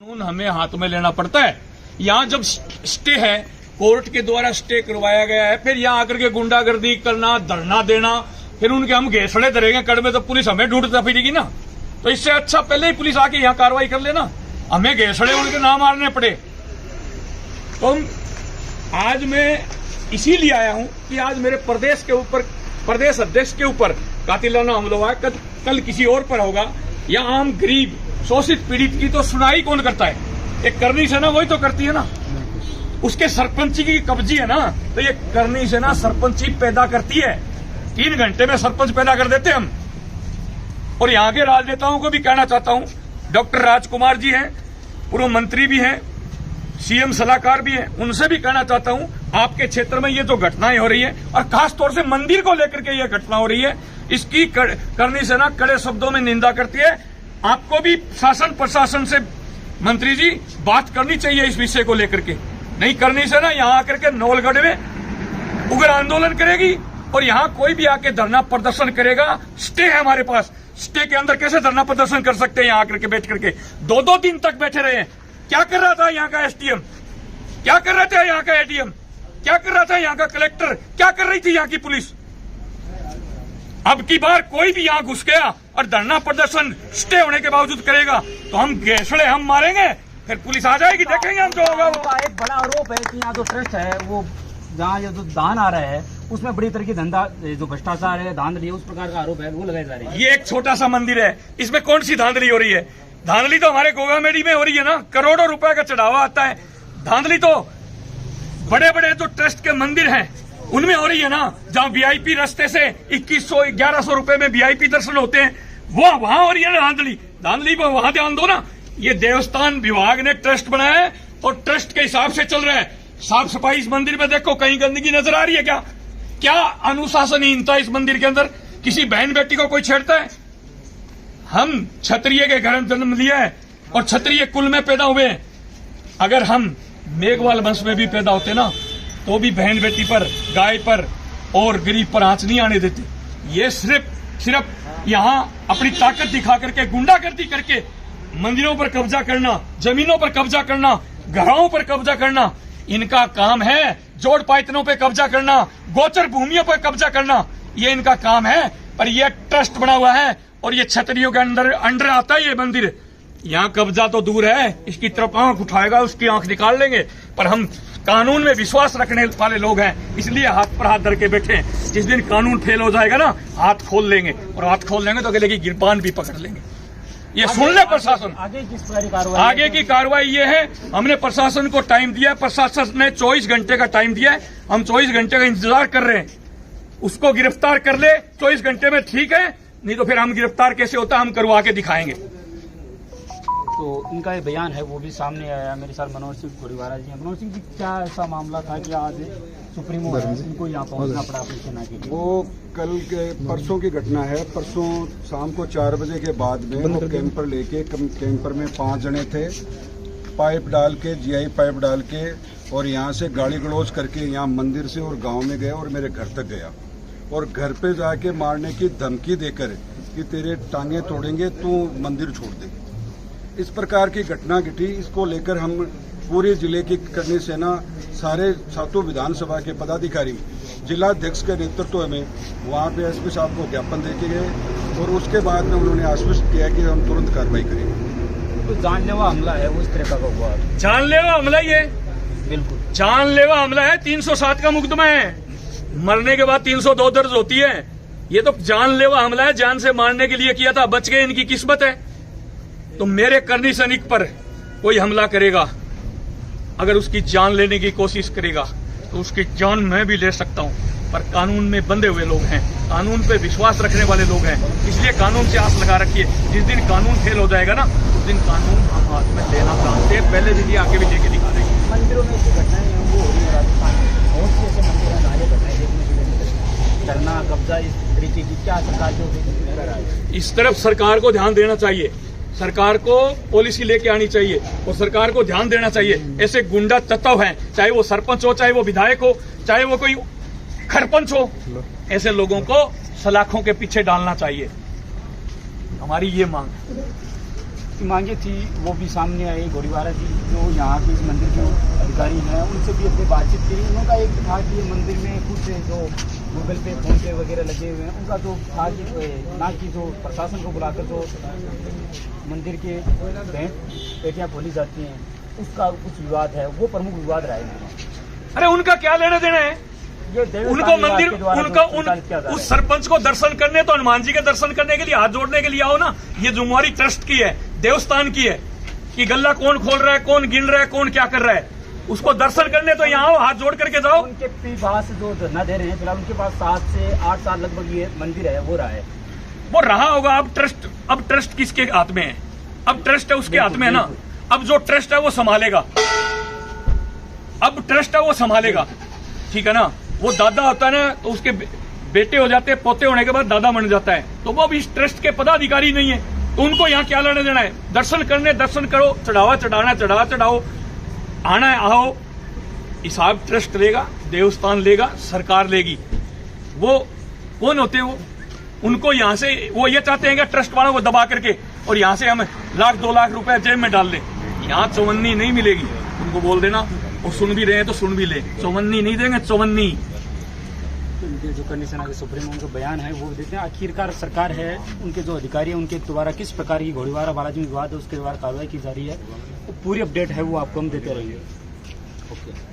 कानून हमें हाथ में लेना पड़ता है। यहाँ जब स्टे है, कोर्ट के द्वारा स्टे करवाया गया है, फिर यहाँ आकर के गुंडागर्दी करना, धरना देना, फिर उनके हम घेसड़े धरेंगे कड़ में, तो पुलिस हमें ढूंढता फिरेगी ना। तो इससे अच्छा पहले ही पुलिस आके यहाँ कार्रवाई कर लेना, हमें घेसड़े उनके ना मारने पड़े। तो आज मैं इसीलिए आया हूँ कि आज मेरे प्रदेश के ऊपर, प्रदेश अध्यक्ष के ऊपर कातिलाना हमला हुआ है, कल किसी और पर होगा। या आम गरीब शोषित पीड़ित की तो सुनाई कौन करता है? एक करनी सेना वही तो करती है ना, उसके सरपंची की कब्जी है ना। तो ये करनी सेना सरपंची पैदा करती है, 3 घंटे में सरपंच पैदा कर देते हम। और यहाँ के राजनेताओं को भी कहना चाहता हूँ, डॉक्टर राजकुमार जी हैं, पूर्व मंत्री भी हैं, सीएम सलाहकार भी हैं, उनसे भी कहना चाहता हूँ, आपके क्षेत्र में ये जो घटनाएं हो रही है और खास तौर से मंदिर को लेकर के ये घटना हो रही है, इसकी करनी सेना कड़े शब्दों में निंदा करती है। आपको भी शासन प्रशासन से मंत्री जी बात करनी चाहिए इस विषय को लेकर के। नहीं करनी सेना यहाँ आकर के नौलगढ़ में उग्र आंदोलन करेगी और यहाँ कोई भी आके धरना प्रदर्शन करेगा। स्टे है हमारे पास, स्टे के अंदर कैसे धरना प्रदर्शन कर सकते हैं? यहाँ आकर के बैठ करके 2-2 दिन तक बैठे रहे। क्या कर रहा था यहाँ का एसडीएम? क्या कर रहे थे यहाँ का एडीएम? क्या कर रहा था यहाँ का कलेक्टर? क्या कर रही थी यहाँ की पुलिस? अब की बार कोई भी यहाँ घुस गया और धरना प्रदर्शन स्टे होने के बावजूद करेगा तो हम घेसड़े हम मारेंगे, फिर पुलिस आ जाएगी, देखेंगे हम जो होगा। वो एक बड़ा आरोप है कि यहाँ जो ट्रस्ट है, वो जहाँ ये जो दान आ रहा है उसमें बड़ी तरह की धंधा, जो भ्रष्टाचार है, धांधली है, उस प्रकार का आरोप है, वो लगाए जा रही है। ये एक छोटा सा मंदिर है, इसमें कौन सी धांधली हो रही है? धांधली तो हमारे गोगामेडी में हो रही है ना, करोड़ों रुपए का चढ़ावा आता है। धांधली तो बड़े बड़े जो ट्रस्ट के मंदिर हैं उनमें हो रही है ना, जहाँ वीआईपी रास्ते से 2100-1100 रुपए में वीआईपी दर्शन होते हैं, वो वहां हो रही है ना धांधली। धांधली पर वहां ध्यान दो ना। ये देवस्थान विभाग ने ट्रस्ट बनाया है और ट्रस्ट के हिसाब से चल रहा है। साफ सफाई इस मंदिर में देखो, कहीं गंदगी नजर आ रही है क्या? क्या अनुशासनहीनता इस मंदिर के अंदर? किसी बहन बेटी को कोई छेड़ता है? हम क्षत्रिय के घर में जन्म लिया है और क्षत्रिय कुल में पैदा हुए हैं। अगर हम मेघवाल वंश में भी पैदा होते ना, तो भी बहन बेटी पर, गाय पर और गरीब पर आंच नहीं आने देते। ये सिर्फ यहाँ अपनी ताकत दिखा करके, गुंडागर्दी करके मंदिरों पर कब्जा करना, जमीनों पर कब्जा करना, घरों पर कब्जा करना, इनका काम है। जोड़ पायतनों पर कब्जा करना, गोचर भूमियों पर कब्जा करना, ये इनका काम है। पर यह ट्रस्ट बना हुआ है और ये क्षत्रियों के अंडर आता है ये मंदिर। यहाँ कब्जा तो दूर है, इसकी तरफ आंख उठाएगा उसकी आंख निकाल लेंगे। पर हम कानून में विश्वास रखने वाले लोग हैं, इसलिए हाथ पर हाथ धर के बैठे हैं। जिस दिन कानून फेल हो जाएगा ना, हाथ खोल लेंगे, और हाथ खोल लेंगे तो अगले की गिरबान भी पकड़ लेंगे। ये सुन ले प्रशासन। आगे की कार्रवाई ये है, हमने प्रशासन को टाइम दिया है, प्रशासन ने 24 घंटे का टाइम दिया है, हम 24 घंटे का इंतजार कर रहे हैं। उसको गिरफ्तार कर ले 24 घंटे में, ठीक है, नहीं तो फिर हम गिरफ्तार कैसे होता हम करवा के दिखाएंगे। तो इनका ये बयान है वो भी सामने आया। मेरे साथ मनोज सिंह गोरीवाला जी हैं। मनोज सिंह जी, क्या ऐसा मामला था कि आज सुप्रीमो है, इनको यहाँ पहुँचना पड़ा अपनी सेना के लिए? वो कल के परसों की घटना है। परसों शाम को 4 बजे के बाद में वो कैंपर लेके, कैंपर में 5 जने थे, पाइप डाल के, जीआई पाइप डाल के, और यहाँ से गाली गलौज करके यहाँ मंदिर से और गाँव में गए और मेरे घर तक गया और घर पे जाके मारने की धमकी देकर कि तेरे टांगे तोड़ेंगे, तू मंदिर छोड़ दे। इस प्रकार की घटना घटी। इसको लेकर हम पूरे जिले की करनी सेना, सारे 7 विधानसभा के पदाधिकारी, जिलाध्यक्ष के नेतृत्व में वहाँ पे एसपी साहब को ज्ञापन देके गए और उसके बाद में उन्होंने आश्वस्त किया कि हम तुरंत कार्रवाई करेंगे। तो जानलेवा हमला है, उस तरह का हुआ? जानलेवा हमला ही है, बिल्कुल जानलेवा हमला है। 307 का मुकदमा है, मरने के बाद 302 दर्ज होती है। ये तो जानलेवा हमला है, जान से मारने के लिए किया था, बच गए, इनकी किस्मत है। तो मेरे करनी सैनिक पर कोई हमला करेगा, अगर उसकी जान लेने की कोशिश करेगा तो उसकी जान मैं भी ले सकता हूं। पर कानून में बंधे हुए लोग हैं, कानून पे विश्वास रखने वाले लोग हैं, इसलिए कानून से आस लगा रखिए। जिस दिन कानून फेल हो जाएगा ना, उस दिन कानून हम हाथ में लेना चाहते हैं, पहले भी आगे भी लेके दिखा देंगे। मंदिरों में ऐसी घटनाएं हैं वो हो रही है राजस्थान में, बहुत सी ऐसे मंदिर हैं, नारे घटनाएं देखने के लिए मिलती है। धरना, कब्जा, इस तरीके की क्या सरकार जो इस तरफ सरकार को ध्यान देना चाहिए। सरकार को पॉलिसी लेके आनी चाहिए और सरकार को ध्यान देना चाहिए। ऐसे गुंडा तत्व हैं, चाहे वो सरपंच हो, चाहे वो विधायक हो, चाहे वो कोई खरपंच हो, ऐसे लोगों को सलाखों के पीछे डालना चाहिए। हमारी ये मांग है। जिसकी मांगे थी वो भी सामने आए। गोरीवारा जी जो यहाँ के इस मंदिर के अधिकारी हैं उनसे भी अपनी बातचीत की। उनका एक था कि ये मंदिर में कुछ जो गूगल पे फोन पे वगैरह लगे हुए हैं, उनका जो था कि ना कि जो प्रशासन को बुलाकर जो मंदिर के पेटियाँ खोली जाती हैं उसका कुछ विवाद है, वो प्रमुख विवाद रहा है। अरे उनका क्या लेना देना है? उनको मंदिर उस सरपंच को दर्शन करने तो हनुमान जी के दर्शन करने के लिए हाथ जोड़ने के लिए आओ ना। ये जुम्मेवारी ट्रस्ट की है, देवस्थान की है कि गल्ला कौन खोल रहा है, कौन गिन रहा है, कौन क्या कर रहा है, उसको दर्शन करने तो यहाँ आओ, हाथ जोड़ करके जाओ। उनके पास जो धरना दे रहे हैं फिलहाल उनके पास 7 से 8 साल लगभग ये मंदिर है वो रहा है। वो रहा होगा। अब ट्रस्ट किसके हाथ में है? अब ट्रस्ट है उसके हाथ में है ना। अब जो ट्रस्ट है वो संभालेगा, अब ट्रस्ट है वो संभालेगा, ठीक है ना। वो दादा होता है ना तो उसके बेटे हो जाते हैं, पोते होने के बाद दादा बन जाता है, तो वो अब इस ट्रस्ट के पदाधिकारी नहीं है, तो उनको यहाँ क्या लेना देना है? दर्शन करने दर्शन करो, चढ़ावा चढ़ाना चढ़ावा चढ़ाओ, आना है आओ। हिसाब ट्रस्ट लेगा, देवस्थान लेगा, सरकार लेगी। वो कौन होते हैं? वो उनको यहाँ से वो ये चाहते हैं कि ट्रस्ट वालों को दबा करके और यहाँ से हम 1-2 लाख रुपए जेब में डाल दें। यहाँ चौवन्नी नहीं मिलेगी, उनको बोल देना। और सुन भी रहे हैं तो सुन भी ले, चौवन्नी नहीं देंगे, चौवन्नी। उनके जो करनी सेना के सुप्रीमो उनका बयान है वो देते हैं। आखिरकार सरकार है, उनके जो अधिकारी है उनके द्वारा किस प्रकार की गोलीवारा बालाजी में विवाद है उसके द्वारा कार्रवाई की जा रही है, पूरी अपडेट है वो आपको हम देते रहेंगे। ओके।